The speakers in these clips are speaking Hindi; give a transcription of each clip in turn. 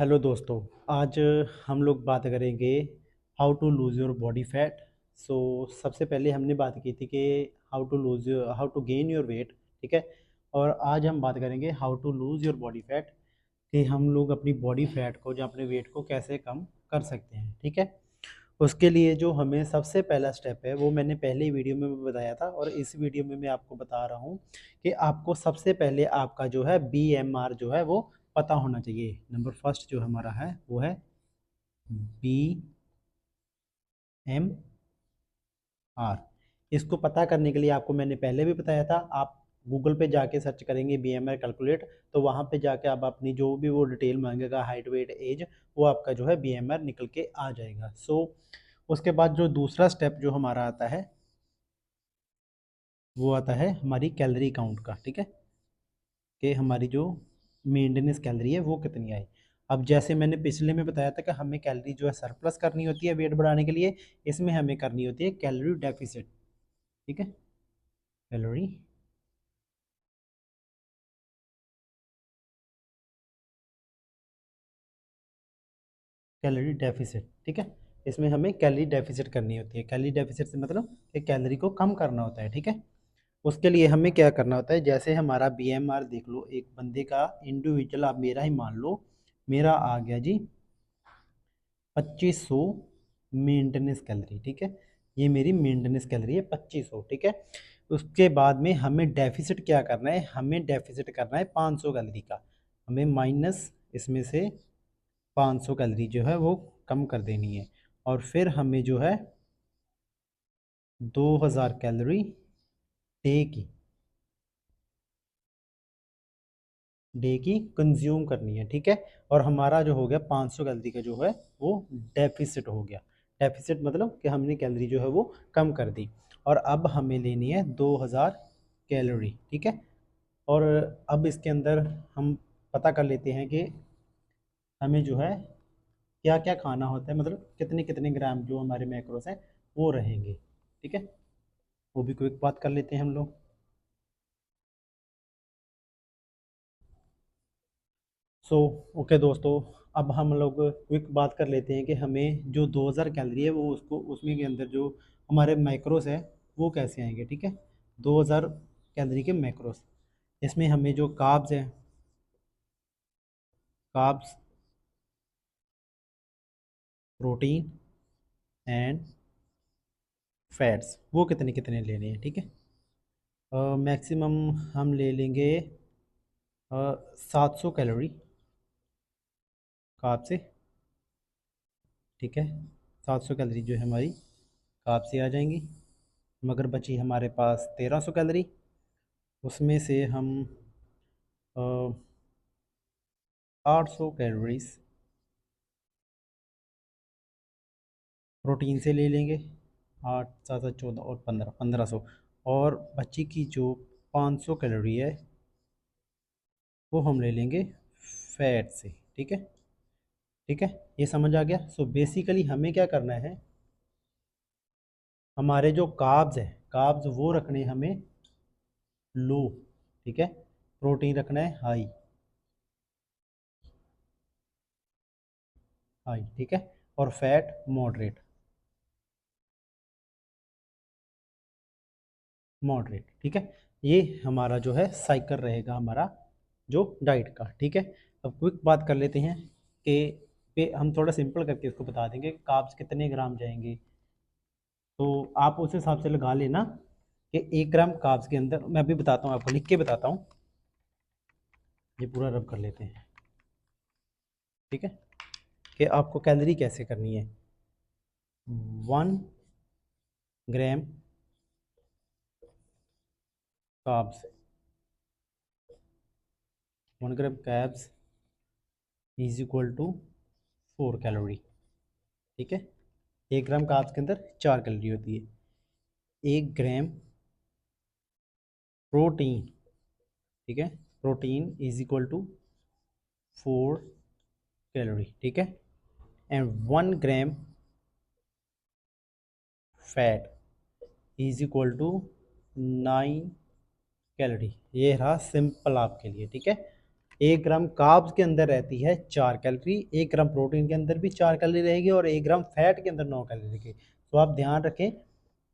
हेलो दोस्तों। आज हम लोग बात करेंगे how to lose your body fat. So सबसे पहले हमने बात की थी कि how to gain your weight, ठीक है। और आज हम बात करेंगे how to lose your body fat, कि हम लोग अपनी बॉडी फैट को या अपने वेट को कैसे कम कर सकते हैं, ठीक है। उसके लिए जो हमें सबसे पहला स्टेप है वो मैंने पहले वीडियो में भी बताया था, और इस वीडियो में मैं आपको बता रहा हूँ कि आपको सबसे पहले आपका जो है BMR जो है वो पता होना चाहिए। नंबर फर्स्ट जो हमारा है वो है BMR। इसको पता करने के लिए आपको मैंने पहले भी बताया था, आप गूगल पे जाके सर्च करेंगे BMR कैलकुलेट, तो वहाँ पे जाके आप अपनी जो भी वो डिटेल मांगेगा, हाइट वेट एज, वो आपका जो है BMR निकल के आ जाएगा। उसके बाद जो दूसरा स्टेप जो हमारा आता है वो आता है हमारी कैलोरी काउंट का, ठीक है, कि हमारी जो मेंटेनेंस कैलोरी है वो कितनी आई। अब जैसे मैंने पिछले में बताया था कि हमें कैलोरी जो है सरप्लस करनी होती है वेट बढ़ाने के लिए, इसमें हमें करनी होती है कैलोरी डेफिसिट, ठीक है। कैलोरी कैलोरी डेफिसिट, ठीक है। इसमें हमें कैलोरी डेफिसिट करनी होती है। कैलोरी डेफिसिट से मतलब कि कैलोरी को कम करना होता है, ठीक है। उसके लिए हमें क्या करना होता है, जैसे हमारा BMR देख लो, एक बंदे का इंडिविजुअल, आप मेरा ही मान लो, मेरा आ गया जी 2500 मेंटेनेंस कैलोरी, ठीक है। ये मेरी मेंटेनेंस कैलोरी है 2500, ठीक है। उसके बाद में हमें डेफिसिट क्या करना है, हमें डेफिसिट करना है 500 कैलोरी का। हमें माइनस इसमें से 500 कैलोरी जो है वो कम कर देनी है, और फिर हमें जो है 2000 कैलोरी डे की कंज्यूम करनी है, ठीक है। और हमारा जो हो गया 500 कैलोरी का जो है वो डेफिसिट हो गया। डेफिसिट मतलब कि हमने कैलोरी जो है वो कम कर दी, और अब हमें लेनी है 2000 कैलोरी, ठीक है। और अब इसके अंदर हम पता कर लेते हैं कि हमें जो है क्या क्या खाना होता है, मतलब कितने कितने ग्राम जो हमारे मैक्रोस हैं वो रहेंगे, ठीक है। वो भी क्विक बात कर लेते हैं हम लोग। सो ओके दोस्तों, अब हम लोग क्विक बात कर लेते हैं कि हमें जो 2000 कैलोरी है वो उसको उसमें के अंदर जो हमारे मैक्रोस है वो कैसे आएंगे, ठीक है। 2000 कैलोरी के मैक्रोस, इसमें हमें जो कार्ब्स है, कार्ब्स, प्रोटीन एंड फैट्स, वो कितने कितने लेने हैं, ठीक है। मैक्सिमम हम ले लेंगे 700 कैलोरी कार्ब से, ठीक है। 700 कैलोरी जो है हमारी कार्ब से आ जाएंगी, मगर बची हमारे पास 1300 कैलोरी। उसमें से हम 800 कैलोरीज प्रोटीन से ले लेंगे, 8 7 14 और 1500। और बची की जो 500 कैलोरी है वो हम ले लेंगे फैट से, ठीक है। ठीक है, ये समझ आ गया। सो बेसिकली हमें क्या करना है, हमारे जो कार्ब्स है, कार्ब्स वो रखने हैं हमें लो, ठीक है। प्रोटीन रखना है हाई, हाई, ठीक है। और फैट मॉडरेट, मॉडरेट, ठीक है। ये हमारा जो है साइकिल रहेगा हमारा जो डाइट का, ठीक है। अब क्विक बात कर लेते हैं कि पे हम थोड़ा सिंपल करके इसको बता देंगे कार्ब्स कितने ग्राम जाएंगे। तो आप उस हिसाब से लगा लेना कि 1 ग्राम कार्ब्स के अंदर, मैं अभी बताता हूँ, आपको लिख के बताता हूँ। ये पूरा रब कर लेते हैं, ठीक है, कि आपको कैलोरी कैसे करनी है। 1 gram carbs, 1 gram carbs is equal to 4 calorie, ठीक है। 1 ग्राम कार्ब्स के अंदर 4 कैलोरी होती है। 1 ग्राम प्रोटीन, ठीक है, protein is equal to 4 calorie, ठीक है। And 1 gram fat is equal to 9 calorie. ये रहा सिंपल आपके लिए, ठीक है। 1 ग्राम कार्ब्स के अंदर रहती है 4 कैलोरी, 1 ग्राम प्रोटीन के अंदर भी 4 कैलोरी रहेगी और 1 ग्राम फैट के अंदर 9 कैलोरी रहेगी। तो आप ध्यान रखें,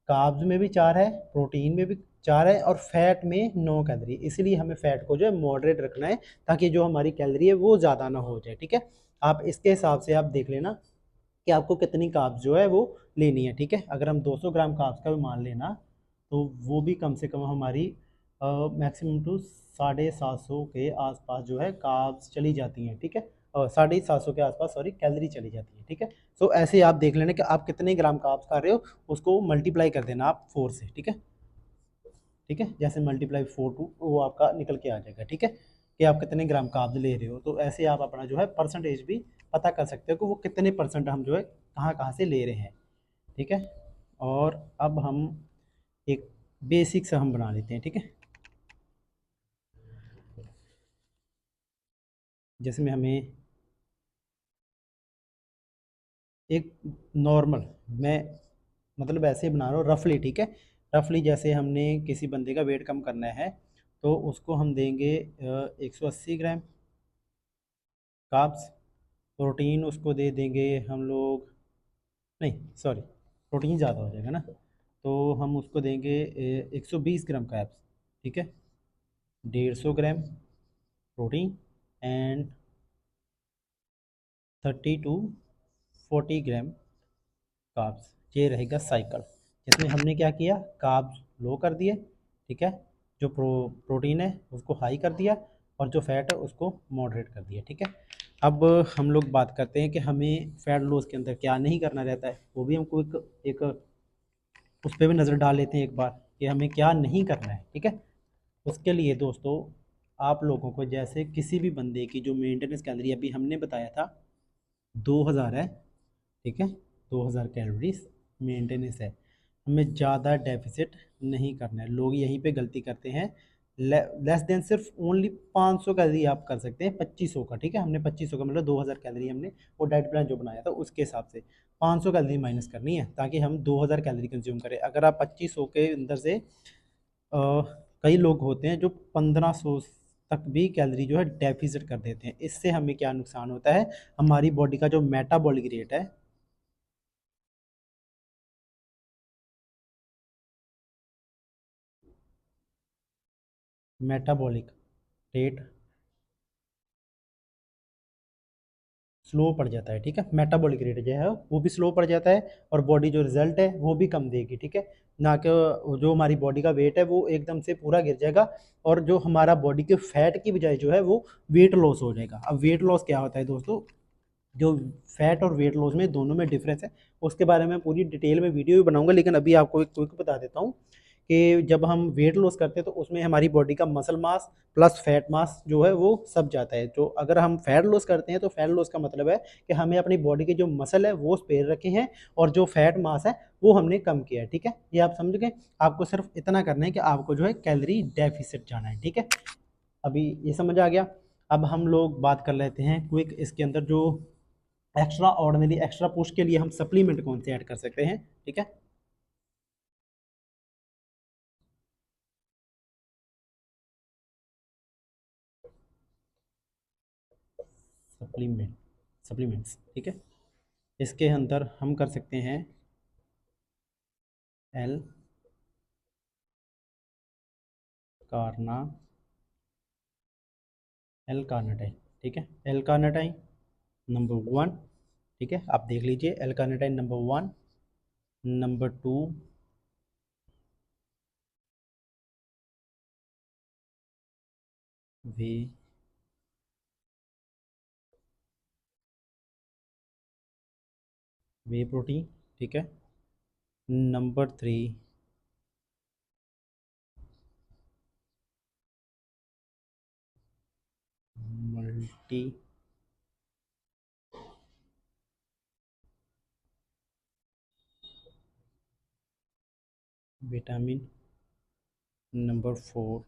कार्ब्स में भी 4 है, प्रोटीन में भी 4 है और फैट में 9 कैलोरी। इसलिए हमें फैट को जो है मॉडरेट रखना है, ताकि जो हमारी कैलोरी है वो ज़्यादा ना हो जाए, ठीक है। आप इसके हिसाब से आप देख लेना कि आपको कितनी कार्ब्स जो है वो लेनी है, ठीक है। अगर हम 200 ग्राम कार्ब्स का भी मान लेना, तो वो भी कम से कम हमारी मैक्सिमम टू 750 के आसपास जो है कार्ब्स चली जाती हैं, ठीक है। 750 के आसपास, सॉरी, कैलोरी चली जाती है, ठीक है। तो ऐसे ही आप देख लेना कि आप कितने ग्राम कार्ब्स खा रहे हो, उसको मल्टीप्लाई कर देना आप 4 से, ठीक है। ठीक है, जैसे मल्टीप्लाई 4 टू वो आपका निकल के आ जाएगा, ठीक है, कि आप कितने ग्राम कार्ब्स ले रहे हो। तो ऐसे आप अपना जो है परसेंटेज भी पता कर सकते हो कि वो कितने परसेंट हम जो है कहाँ कहाँ से ले रहे हैं, ठीक है। और अब हम एक बेसिक सा हम बना लेते हैं, ठीक है। जिसमें हमें एक नॉर्मल, मैं मतलब ऐसे ही बना रहा हूँ रफली, ठीक है। रफली जैसे हमने किसी बंदे का वेट कम करना है, तो उसको हम देंगे 180 ग्राम कार्ब्स। प्रोटीन उसको दे देंगे हम लोग, नहीं सॉरी, प्रोटीन ज़्यादा हो जाएगा ना, तो हम उसको देंगे 120 ग्राम कार्ब्स, ठीक है। 150 gram protein and 30 to 40 gram carbs. ये रहेगा साइकिल, जिसमें हमने क्या किया, कार्ब्स लो कर दिए, ठीक है, जो प्रोटीन है उसको हाई कर दिया और जो फैट है उसको मॉडरेट कर दिया, ठीक है। अब हम लोग बात करते हैं कि हमें फैट लॉस के अंदर क्या नहीं करना रहता है, वो भी हमको एक उस पर भी नज़र डाल लेते हैं एक बार कि हमें क्या नहीं करना है, ठीक है। उसके लिए दोस्तों, आप लोगों को जैसे किसी भी बंदे की जो मेंटेनेंस कैलोरी अभी हमने बताया था 2000 है, ठीक है, 2000 कैलोरीज मेंटेनेंस है। हमें ज़्यादा डेफिसिट नहीं करना है। लोग यहीं पे गलती करते हैं, लेस देन सिर्फ ओनली 500 कैलोरी आप कर सकते हैं, 2500 का, ठीक है। हमने 2500 का मतलब 2000 कैलोरी हमने वो डाइट प्लान जो बनाया था उसके हिसाब से 500 कैलोरी माइनस करनी है, ताकि हम 2000 कैलोरी कंज्यूम करें। अगर आप 2500 के अंदर से कई लोग होते हैं जो 1500 तक भी कैलोरी जो है डेफिसिट कर देते हैं। इससे हमें क्या नुकसान होता है, हमारी बॉडी का जो मेटाबॉलिक रेट है, मेटाबॉलिक रेट स्लो पड़ जाता है, ठीक है। मेटाबॉलिक रेट जो है वो भी स्लो पड़ जाता है और बॉडी जो रिजल्ट है वो भी कम देगी, ठीक है। ना कि जो हमारी बॉडी का वेट है वो एकदम से पूरा गिर जाएगा और जो हमारा बॉडी के फैट की बजाय जो है वो वेट लॉस हो जाएगा। अब वेट लॉस क्या होता है दोस्तों, जो फैट और वेट लॉस में दोनों में डिफरेंस है, उसके बारे में पूरी डिटेल में वीडियो भी बनाऊंगा, लेकिन अभी आपको एक क्विक बता देता हूँ कि जब हम वेट लॉस करते हैं तो उसमें हमारी बॉडी का मसल मास प्लस फैट मास जो है वो सब जाता है। तो अगर हम फैट लॉस करते हैं तो फैट लॉस का मतलब है कि हमें अपनी बॉडी के जो मसल है वो स्पेयर रखे हैं और जो फैट मास है वो हमने कम किया है, ठीक है। ये आप समझ गए। आपको सिर्फ इतना करना है कि आपको जो है कैलोरी डेफिसिट जाना है, ठीक है। अभी ये समझ आ गया। अब हम लोग बात कर लेते हैं क्विक इसके अंदर जो एक्स्ट्रा ऑर्डिनरी एक्स्ट्रा पुश के लिए हम सप्लीमेंट कौन से ऐड कर सकते हैं, ठीक है। सप्लीमेंट, सप्लीमेंट्स, ठीक है। इसके अंदर हम कर सकते हैं एल कार्ना एल कार्नाटाइन, ठीक है। एल कार्नाटाइन नंबर 1, ठीक है, आप देख लीजिए एल कार्नाटाइन नंबर 1। नंबर 2 वे वे प्रोटीन, ठीक है। Number 3 multi vitamin. Number 4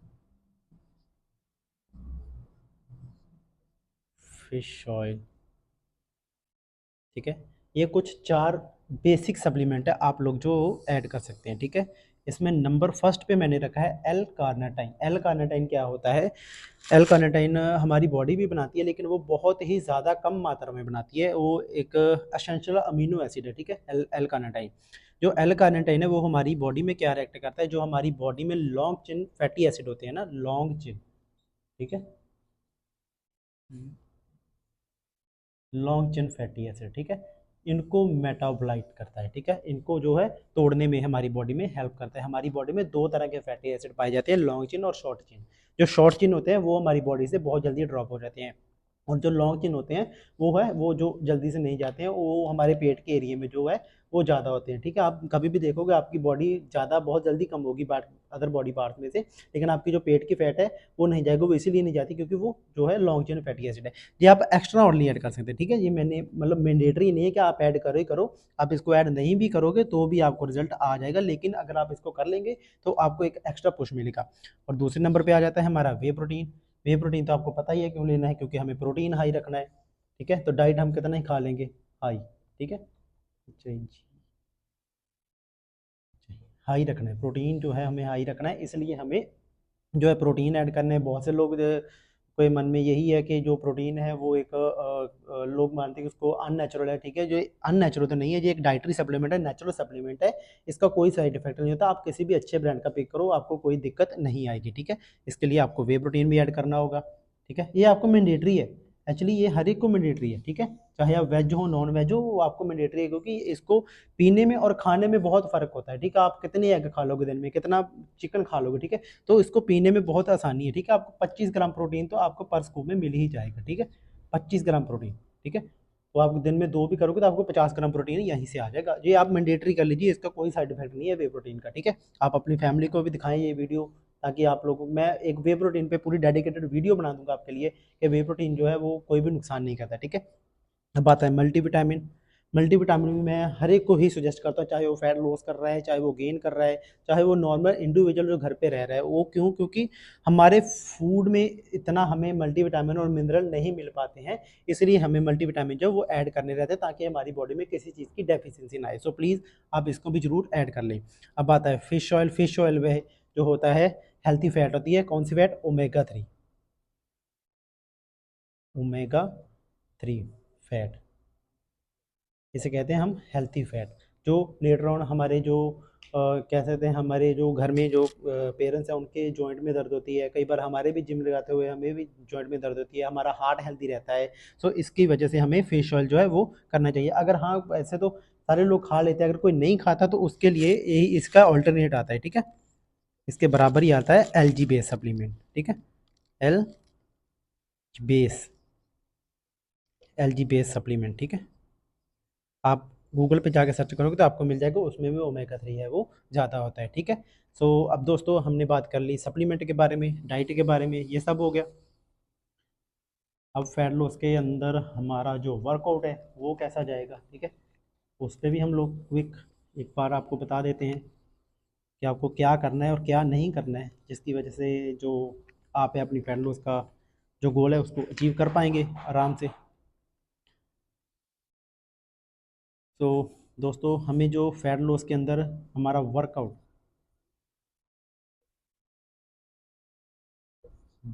fish oil, ठीक है। ये कुछ 4 बेसिक सप्लीमेंट है आप लोग जो ऐड कर सकते हैं, ठीक है। इसमें नंबर फर्स्ट पे मैंने रखा है एल कार्निटाइन। एल कार्निटाइन क्या होता है? एल कार्निटाइन हमारी बॉडी भी बनाती है, लेकिन वो बहुत ही ज़्यादा कम मात्रा में बनाती है। वो एक एसेंशियल अमीनो एसिड है, ठीक है, एल कार्निटाइन। जो एल कार्निटाइन है वो हमारी बॉडी में क्या रिएक्ट करता है? जो हमारी बॉडी में लॉन्ग चेन फैटी एसिड होते हैं ना, लॉन्ग चेन, ठीक है, लॉन्ग चेन फैटी एसिड, ठीक है, इनको मेटाबोलाइट करता है, ठीक है, इनको जो है तोड़ने में हमारी बॉडी में हेल्प करता है। हमारी बॉडी में दो तरह के फैटी एसिड पाए जाते हैं, लॉन्ग चेन और शॉर्ट चेन। जो शॉर्ट चेन होते हैं वो हमारी बॉडी से बहुत जल्दी ड्रॉप हो जाते हैं, और जो लॉन्ग चेन होते हैं वो जो जल्दी से नहीं जाते हैं, वो हमारे पेट के एरिया में जो है वो ज़्यादा होते हैं, ठीक है। आप कभी भी देखोगे आपकी बॉडी ज़्यादा बहुत जल्दी कम होगी अदर बॉडी पार्ट्स में से, लेकिन आपकी जो पेट की फैट है वो नहीं जाएगी। वो इसीलिए नहीं जाती क्योंकि वो जो है लॉन्ग चेन फैटी एसिड है। ये आप एक्स्ट्रा ऑर्डनरी ऐड कर सकते हैं, ठीक है। ये मैंने मतलब मैंडेटरी नहीं है कि आप ऐड करो ही करो। आप इसको ऐड नहीं भी करोगे तो भी आपको रिजल्ट आ जाएगा, लेकिन अगर आप इसको कर लेंगे तो आपको एक एक्स्ट्रा पुश मिलेगा। और दूसरे नंबर पे आ जाता है हमारा वे प्रोटीन। वे प्रोटीन तो आपको पता ही है क्यों लेना है, क्योंकि हमें प्रोटीन हाई रखना है, ठीक है। तो डाइट हम कितना ही खा लेंगे, हाई, ठीक है, जी, हाई रखना है, प्रोटीन जो है हमें हाई रखना है, इसलिए हमें जो है प्रोटीन ऐड करने हैं। बहुत से लोग कोई मन में यही है कि जो प्रोटीन है वो एक लोग मानते हैं कि उसको अननेचुरल है, ठीक है। जो अननेचुरल तो नहीं है, ये एक डाइटरी सप्लीमेंट है, नेचुरल सप्लीमेंट है। इसका कोई साइड इफेक्ट नहीं होता। आप किसी भी अच्छे ब्रांड का पिक करो, आपको कोई दिक्कत नहीं आएगी, ठीक है। इसके लिए आपको वे प्रोटीन भी ऐड करना होगा, ठीक है। ये आपको मैंडेटरी है, एक्चुअली ये हर एक को मैंडेटरी है, ठीक है। चाहे आप वेज हो नॉन वेज हो, वो आपको मैंडेटरी है, क्योंकि इसको पीने में और खाने में बहुत फ़र्क होता है, ठीक है। आप कितने एग खा लोगे दिन में, कितना चिकन खा लोगे, ठीक है, तो इसको पीने में बहुत आसानी है, ठीक है। आपको 25 ग्राम प्रोटीन तो आपको पर स्कूप में मिल ही जाएगा, ठीक है, 25 ग्राम प्रोटीन, ठीक है। तो आप दिन में 2 भी करोगे तो आपको 50 ग्राम प्रोटीन यहीं से आ जाएगा। ये आप मैंडेटरी कर लीजिए, इसका कोई साइड इफेक्ट नहीं है वे प्रोटीन का, ठीक है। आप अपनी फैमिली को भी दिखाएं ये वीडियो, ताकि आप लोगों को, मैं एक वे प्रोटीन पे पूरी डेडिकेटेड वीडियो बना दूंगा आपके लिए कि वे प्रोटीन जो है वो कोई भी नुकसान नहीं करता, ठीक है। अब आता है मल्टीविटामिन। मल्टीविटामिन में मैं हर एक को ही सजेस्ट करता हूँ, चाहे वो फैट लॉस कर रहा है, चाहे वो गेन कर रहा है, चाहे वो नॉर्मल इंडिविजुअल जो घर पे रह रहा है। वो क्यों? क्योंकि हमारे फूड में इतना हमें मल्टीविटामिन और मिनरल नहीं मिल पाते हैं, इसलिए हमें मल्टीविटामिन जो वो ऐड करने रहते हैं, ताकि हमारी बॉडी में किसी चीज़ की डेफिशिएंसी ना आए। सो प्लीज़ आप इसको भी जरूर ऐड कर लें। अब आता है फिश ऑयल। फिश ऑयल वह जो होता है हेल्थी फैट होती है, कौन सी फैट? ओमेगा 3। ओमेगा 3 फैट, इसे कहते हैं हम हेल्थी फैट। जो लेटर ऑन हमारे जो कह सकते हैं, हमारे जो घर में जो पेरेंट्स हैं उनके जॉइंट में दर्द होती है, कई बार हमारे भी जिम लगाते हुए हमें भी जॉइंट में दर्द होती है, हमारा हार्ट हेल्दी रहता है। सो इसकी वजह से हमें फेस ऑयल जो है वो करना चाहिए। अगर हाँ, ऐसे तो सारे लोग खा लेते हैं, अगर कोई नहीं खाता तो उसके लिए यही इसका ऑल्टरनेट आता है, ठीक है। इसके बराबर ही आता है एल जी बेस सप्लीमेंट, ठीक है, L base, L G base supplement, ठीक है। आप गूगल पे जाके सर्च करोगे तो आपको मिल जाएगा, उसमें भी ओमेगा 3 है वो ज़्यादा होता है, ठीक है। सो अब दोस्तों हमने बात कर ली सप्लीमेंट के बारे में, डाइट के बारे में, ये सब हो गया। अब फैट लॉस के अंदर हमारा जो वर्कआउट है वो कैसा जाएगा, ठीक है, उस पर भी हम लोग क्विक एक बार आपको बता देते हैं कि आपको क्या करना है और क्या नहीं करना है, जिसकी वजह से जो आप है अपनी फैट लॉस का जो गोल है उसको अचीव कर पाएंगे आराम से। तो दोस्तों हमें जो फैट लॉस के अंदर हमारा वर्कआउट,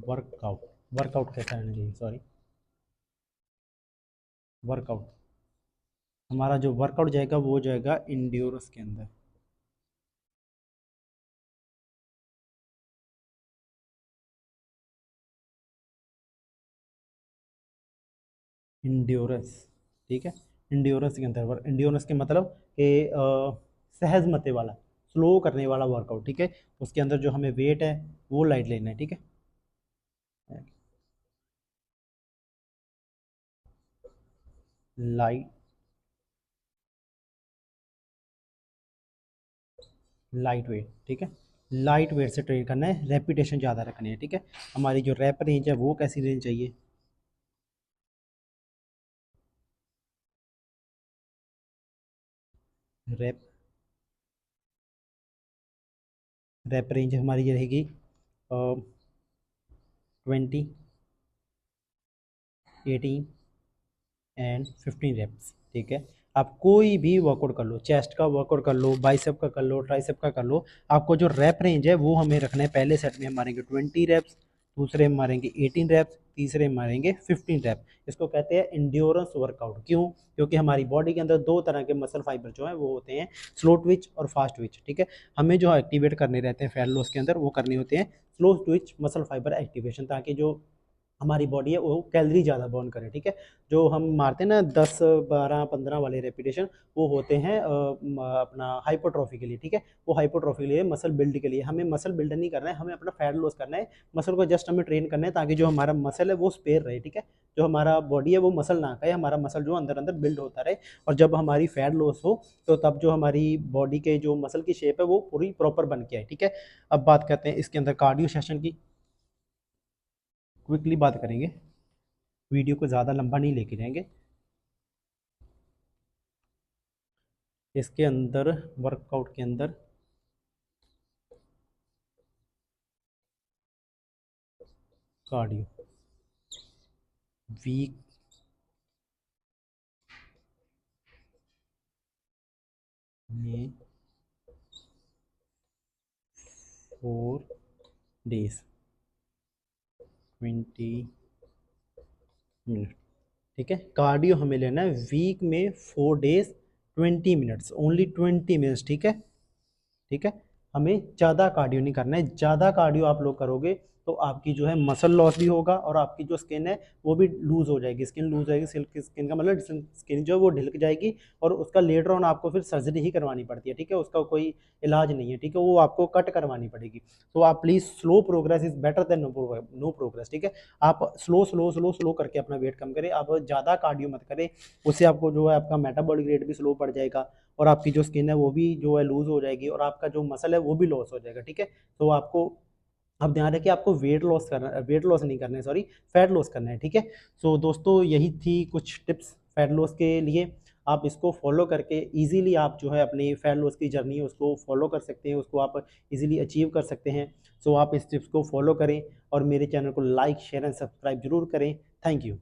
वर्कआउट वर्कआउट कैसा रहना चाहिए, सॉरी, वर्कआउट, हमारा जो वर्कआउट जाएगा वो जाएगा इंड्योरेंस के अंदर। इंड्योरेंस, ठीक है, इंड्योरेंस के अंदर, इंड्योरेंस के मतलब कि सहज मते वाला, स्लो करने वाला वर्कआउट, ठीक है। उसके अंदर जो हमें वेट है वो लाइट लेना है, ठीक है, लाइट, लाइट वेट, ठीक है, लाइट वेट से ट्रेन करना है, रेपिटेशन ज़्यादा रखनी है, ठीक है। हमारी जो रैप रेंज है वो कैसी रेंज चाहिए? रैप रैप रेंज हमारी ये रहेगी 20, 18 एंड 15 रेप्स, ठीक है। आप कोई भी वर्कआउट कर लो, चेस्ट का वर्कआउट कर लो, बाइसेप का कर लो, ट्राइसेप का कर लो, आपको जो रैप रेंज है वो हमें रखना है। पहले सेट में हम मारेंगे 20 रैप्स, दूसरे में मारेंगे 18 रैप्स, तीसरे में मारेंगे 15 रैप। इसको कहते हैं इंड्योरेंस वर्कआउट। क्यों? क्योंकि हमारी बॉडी के अंदर दो तरह के मसल फाइबर जो है वो होते हैं, स्लो ट्विच और फास्ट ट्विच। ठीक है, हमें जो एक्टिवेट करने रहते हैं फैट लॉस के अंदर, वो करने होते हैं slow Twitch muscle fibre activation, ताकि जो हमारी बॉडी है वो कैलोरी ज़्यादा बर्न करे। ठीक है, जो हम मारते हैं ना 10 12 15 वाले रेपिटेशन, वो होते हैं अपना हाइपोट्रॉफी के लिए। ठीक है, वो हाइपोट्रॉफी के लिए, मसल बिल्ड के लिए। हमें मसल बिल्ड नहीं करना है, हमें अपना फैट लॉस करना है, मसल को जस्ट हमें ट्रेन करना है, ताकि जो हमारा मसल है वो स्पेयर रहे। ठीक है, जो हमारा बॉडी है वो मसल ना खाए, हमारा मसल जो अंदर अंदर बिल्ड होता रहे। और जब हमारी फैट लॉस हो तो तब जो हमारी बॉडी के जो मसल की शेप है वो पूरी प्रॉपर बन के आए। ठीक है, अब बात करते हैं इसके अंदर कार्डियो सेशन की। क्विकली बात करेंगे, वीडियो को ज़्यादा लंबा नहीं लेके जाएंगे। इसके अंदर वर्कआउट के अंदर कार्डियो वीक में 4 डेज 20 मिनट। ठीक है, कार्डियो हमें लेना है वीक में 4 डेज 20 मिनट्स, ओनली 20 मिनट्स। ठीक है, ठीक है, हमें ज़्यादा कार्डियो नहीं करना है। ज़्यादा कार्डियो आप लोग करोगे तो आपकी जो है मसल लॉस भी होगा, और आपकी जो स्किन है वो भी लूज हो जाएगी। स्किन लूज जाएगी, सिल्क स्किन का मतलब स्किन जो है वो ढिलक जाएगी, और उसका लेटर ऑन आपको फिर सर्जरी ही करवानी पड़ती है। ठीक है, उसका कोई इलाज नहीं है। ठीक है, वो आपको कट करवानी पड़ेगी। तो आप please, slow progress is better than no progress. ठीक है, आप स्लो स्लो स्लो स्लो करके अपना वेट कम करें, आप ज़्यादा कार्डियो मत करें। उससे आपको जो है आपका मेटाबॉलिक रेट भी स्लो पड़ जाएगा, और आपकी जो स्किन है वो भी जो है लूज हो जाएगी, और आपका जो मसल है वो भी लॉस हो जाएगा। ठीक है, तो आपको अब ध्यान रखिए, आपको वेट लॉस करना, वेट लॉस नहीं करना है, सॉरी, फैट लॉस करना है। ठीक है, सो दोस्तों यही थी कुछ टिप्स फैट लॉस के लिए। आप इसको फॉलो करके इजीली आप जो है अपनी फैट लॉस की जर्नी है उसको फॉलो कर सकते हैं, उसको आप इजीली अचीव कर सकते हैं। सो आप इस टिप्स को फॉलो करें, और मेरे चैनल को लाइक शेयर एंड सब्सक्राइब जरूर करें। Thank you.